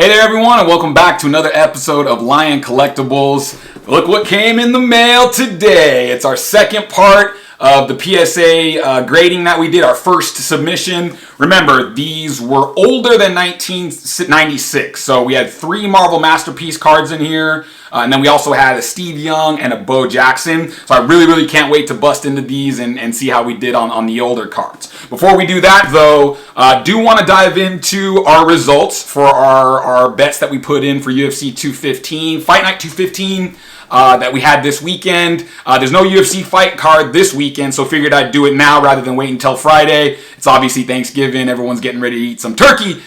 Hey there everyone, and welcome back to another episode of Lion Collectibles. Look what came in the mail today. It's our second part of the PSA grading that we did, our first submission. Remember, these were older than 1996, so we had 3 Marvel Masterpiece cards in here, and then we also had a Steve Young and a Bo Jackson. So I really can't wait to bust into these and see how we did on the older cards. Before we do that though, do want to dive into our results for our bets that we put in for UFC 215, Fight Night 215 that we had this weekend. There's no UFC fight card this weekend, so figured I'd do it now rather than wait until Friday. It's obviously Thanksgiving, everyone's getting ready to eat some turkey.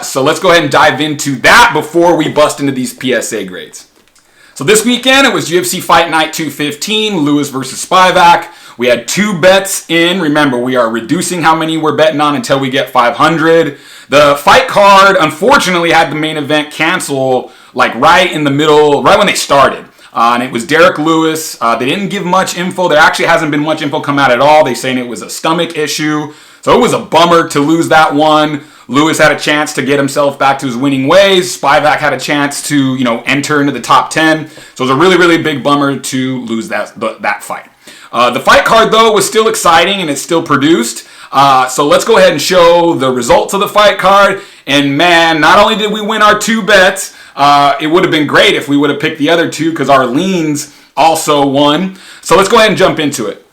So let's go ahead and dive into that before we bust into these PSA grades. So this weekend, it was UFC Fight Night 215, Lewis versus Spivak. We had 2 bets in. Remember, we are reducing how many we're betting on until we get 500. The fight card, unfortunately, had the main event cancel like right in the middle, right when they started. And it was Derek Lewis. They didn't give much info. There actually hasn't been much info come out at all. They're saying it was a stomach issue. So it was a bummer to lose that one. Lewis had a chance to get himself back to his winning ways. Spivak had a chance to, enter into the top 10. So it was a really big bummer to lose that fight. The fight card, though, was still exciting and it's still produced. So let's go ahead and show the results of the fight card. And man, not only did we win our 2 bets, it would have been great if we would have picked the other 2 because our leans also won. So let's go ahead and jump into it.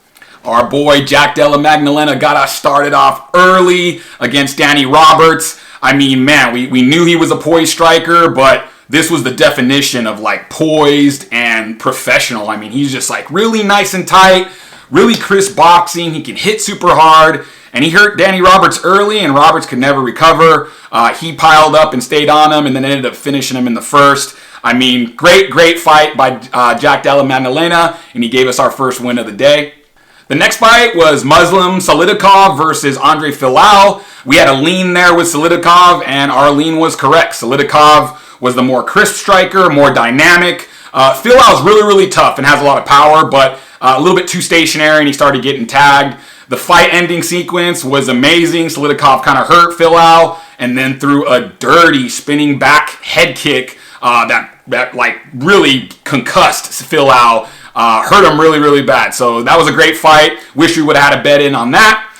Our boy Jack Della Maddalena got us started off early against Danny Roberts. I mean, man, we knew he was a poised striker, but this was the definition of like poised and professional. I mean, he's just like really nice and tight, really crisp boxing. He can hit super hard. And he hurt Danny Roberts early, and Roberts could never recover. He piled up and stayed on him, and then ended up finishing him in the first. I mean, great fight by Jack Della Maddalena, and he gave us our first win of the day. The next fight was Muslim Solidikov versus Andre Filau. We had a lean there with Solidikov, and our lean was correct. Solidikov was the more crisp striker, more dynamic. Filau's really tough and has a lot of power, but a little bit too stationary, and he started getting tagged. The fight ending sequence was amazing. Solidikov kind of hurt Filau, and then threw a dirty spinning back head kick that like really concussed Filau. Hurt him really bad. So that was a great fight. Wish we would have had a bet in on that.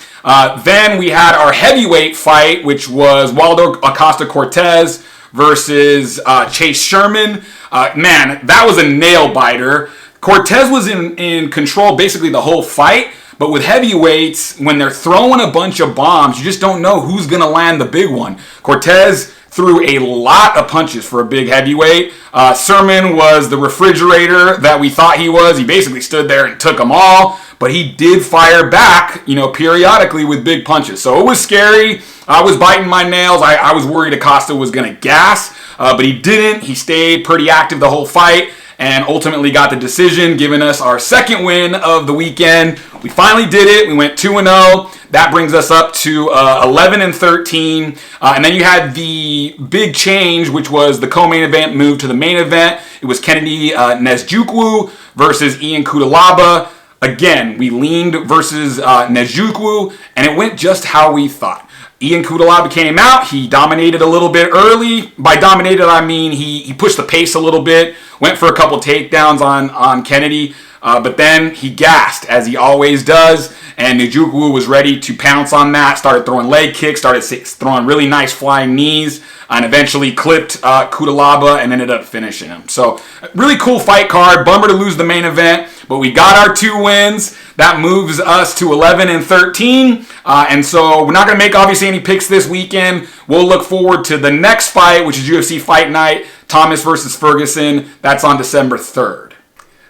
Then we had our heavyweight fight, which was Waldo Acosta-Cortez versus Chase Sherman. Man, that was a nail biter. Cortez was in control basically the whole fight. But with heavyweights, when they're throwing a bunch of bombs, you just don't know who's going to land the big one. Cortez threw a lot of punches for a big heavyweight. Sherman was the refrigerator that we thought he was. He basically stood there and took them all. But he did fire back, periodically with big punches. So it was scary. I was biting my nails. I was worried Acosta was going to gas. But he didn't. He stayed pretty active the whole fight. And ultimately got the decision, giving us our second win of the weekend. We finally did it. We went 2-0. That brings us up to 11-13. And then you had the big change, which was the co-main event moved to the main event. It was Kennedy Nzechukwu versus Ian Cutelaba. Again, we leaned versus Nzechukwu, and it went just how we thought. Ian Cutelaba came out. He dominated a little bit early. By dominated, I mean he pushed the pace a little bit, went for a couple takedowns on Kennedy, but then he gassed, as he always does, and Nzechukwu was ready to pounce on that, started throwing leg kicks, started throwing really nice flying knees, and eventually clipped Cutelaba and ended up finishing him. So, really cool fight card. Bummer to lose the main event, but we got our 2 wins. That moves us to 11-13. And so we're not going to make, obviously, any picks this weekend. We'll look forward to the next fight, which is UFC Fight Night, Thomas versus Ferguson. That's on December 3rd.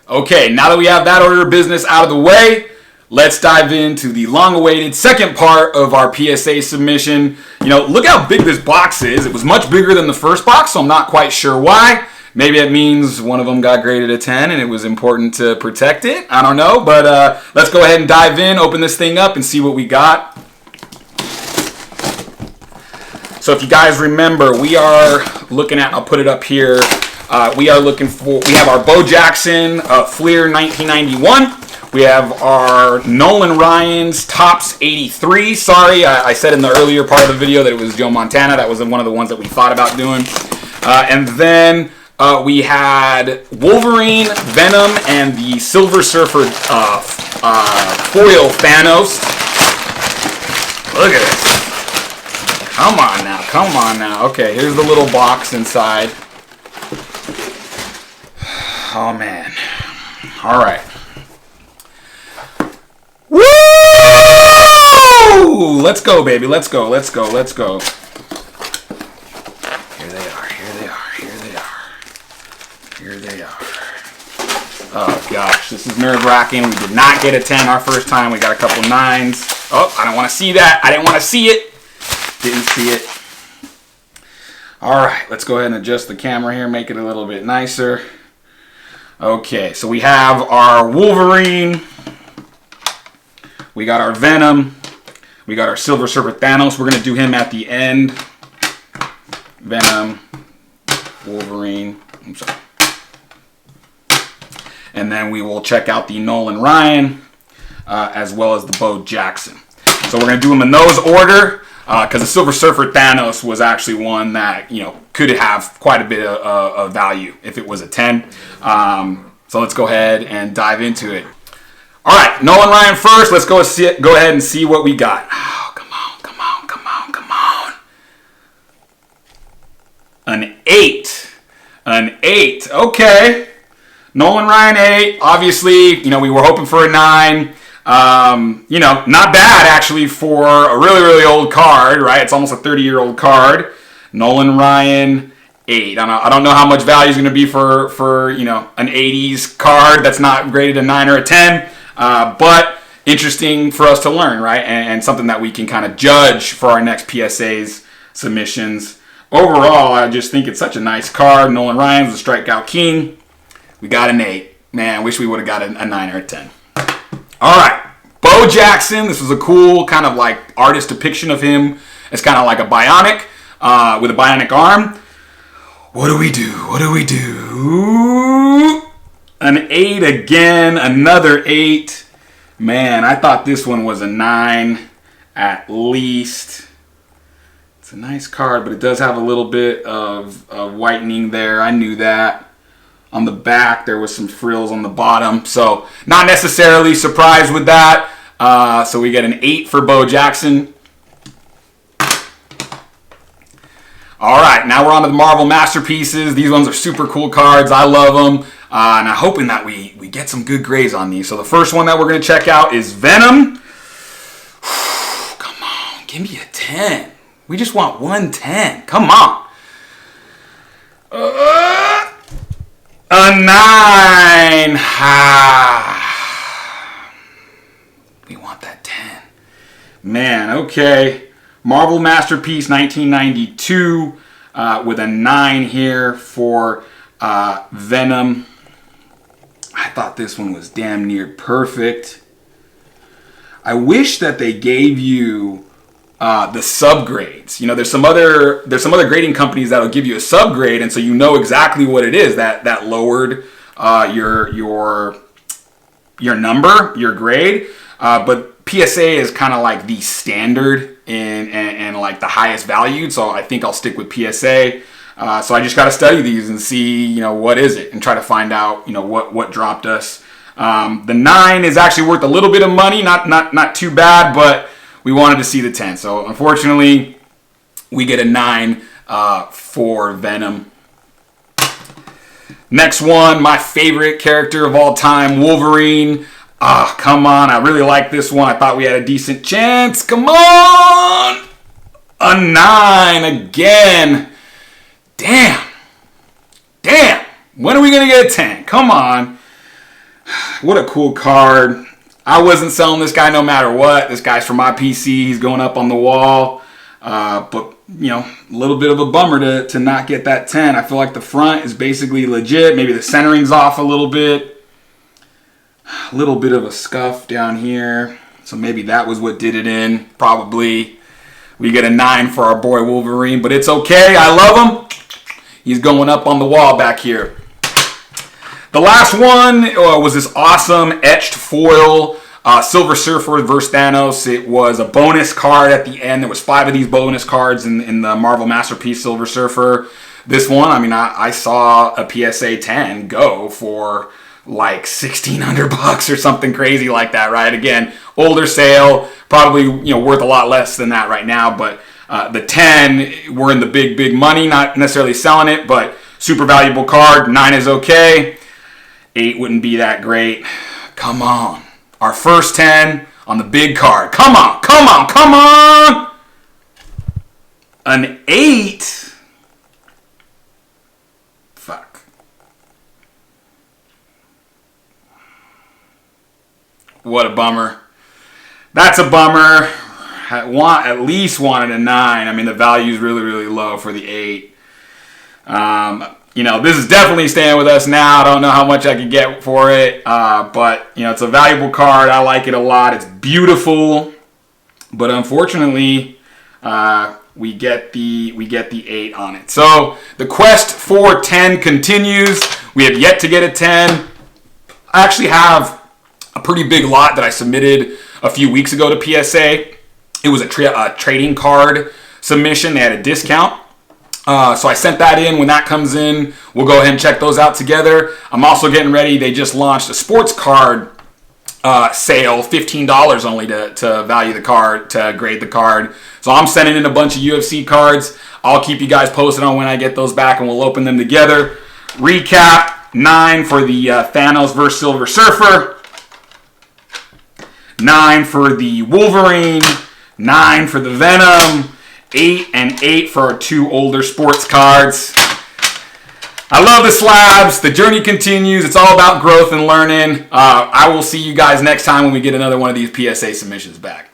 Okay, now that we have that order of business out of the way, let's dive into the long-awaited second part of our PSA submission. Look how big this box is. It was much bigger than the first box, so I'm not quite sure why. Maybe it means one of them got graded a 10 and it was important to protect it. I don't know, but let's go ahead and dive in, open this thing up, and see what we got. So if you guys remember, we are looking at, I'll put it up here, we have our Bo Jackson Fleer 1991. We have our Nolan Ryan's Topps 83. Sorry, I said in the earlier part of the video that it was Joe Montana. That was one of the ones that we thought about doing. And then we had Wolverine, Venom, and the Silver Surfer foil Thanos. Look at this. Come on now, come on now. Okay, here's the little box inside. Oh, man. All right. Woo! Let's go, baby. Let's go, let's go, let's go. Here they are, here they are, here they are. Here they are. Oh, gosh. This is nerve-wracking. We did not get a 10 our first time. We got a couple 9s. Oh, I don't want to see that. I didn't want to see it. Didn't see it. All right. Let's go ahead and adjust the camera here. Make it a little bit nicer. Okay. So we have our Wolverine. We got our Venom. We got our Silver Surfer Thanos. We're going to do him at the end. Venom. Wolverine. I'm sorry. And then we will check out the Nolan Ryan, as well as the Bo Jackson. So we're going to do them in those order, because the Silver Surfer Thanos was actually one that, you know, could have quite a bit of value if it was a 10. So let's go ahead and dive into it. All right, Nolan Ryan first. Let's go ahead and see what we got. Oh, come on, come on, come on, come on. An 8. An 8. Okay. Nolan Ryan 8. Obviously, you know, we were hoping for a 9. You know, not bad actually for a really, really old card, right? It's almost a 30-year-old card. Nolan Ryan 8. I don't know how much value is going to be for you know, an 80s card that's not graded a 9 or a 10. But interesting for us to learn, right? And something that we can kind of judge for our next PSA's submissions. Overall, I just think it's such a nice card. Nolan Ryan's the strikeout king. We got an 8. Man, I wish we would have got a 9 or a 10. All right. Bo Jackson. This was a cool kind of like artist depiction of him. It's kind of like a bionic with a bionic arm. What do we do? What do we do? An 8 again. Another 8. Man, I thought this one was a 9 at least. It's a nice card, but it does have a little bit of whitening there. I knew that. On the back, there was some frills on the bottom. So, not necessarily surprised with that. So, we get an 8 for Bo Jackson. All right, now we're on to the Marvel Masterpieces. These ones are super cool cards. I love them. And I'm hoping that we get some good grades on these. So, the first one that we're going to check out is Venom. Come on, give me a 10. We just want 110. Come on. A 9. We want that 10. Man, okay. Marvel Masterpiece 1992 with a 9 here for Venom. I thought this one was damn near perfect. I wish that they gave you the subgrades. You know, there's some other grading companies that'll give you a subgrade, and so you know exactly what it is that lowered your number, your grade. But PSA is kind of like the standard and like the highest valued. So I think I'll stick with PSA. So I just got to study these and see, you know, what is it, and try to find out, you know, what dropped us. The 9 is actually worth a little bit of money, not too bad, but we wanted to see the 10. So unfortunately, we get a 9 for Venom. Next one, my favorite character of all time, Wolverine. Come on. I really like this one. I thought we had a decent chance. Come on. A 9 again. Damn. When are we going to get a 10? Come on. What a cool card. I wasn't selling this guy no matter what. This guy's for my PC. He's going up on the wall. But, you know, a little bit of a bummer to not get that 10. I feel like the front is basically legit. Maybe the centering's off a little bit. A little bit of a scuff down here. So maybe that was what did it in. Probably. We get a 9 for our boy Wolverine. But it's okay. I love him. He's going up on the wall back here. The last one was this awesome etched foil Silver Surfer versus Thanos. It was a bonus card at the end. There was 5 of these bonus cards in the Marvel Masterpiece Silver Surfer. this one, I mean, I saw a PSA 10 go for like $1,600 or something crazy like that, right? Again, older sale, probably worth a lot less than that right now, but the 10, we're in the big money, not necessarily selling it, but super valuable card. 9 is okay. 8 wouldn't be that great. Come on. Our first 10 on the big card. Come on. An 8? Fuck. What a bummer. That's a bummer. At least wanted a 9. I mean, the value is really low for the 8. This is definitely staying with us now. I don't know how much I could get for it, but it's a valuable card. I like it a lot. It's beautiful, but unfortunately, we get the 8 on it. So the quest for 10 continues. We have yet to get a 10. I actually have a pretty big lot that I submitted a few weeks ago to PSA. It was a trading card submission. They had a discount. So I sent that in. When that comes in, we'll go ahead and check those out together. I'm also getting ready. They just launched a sports card sale, $15 only to value the card, to grade the card. So I'm sending in a bunch of UFC cards. I'll keep you guys posted on when I get those back, and we'll open them together. Recap: 9 for the Thanos vs. Silver Surfer. 9 for the Wolverine. 9 for the Venom. 8 and 8 for our 2 older sports cards. I love the slabs. The journey continues. It's all about growth and learning. I will see you guys next time when we get another one of these PSA submissions back.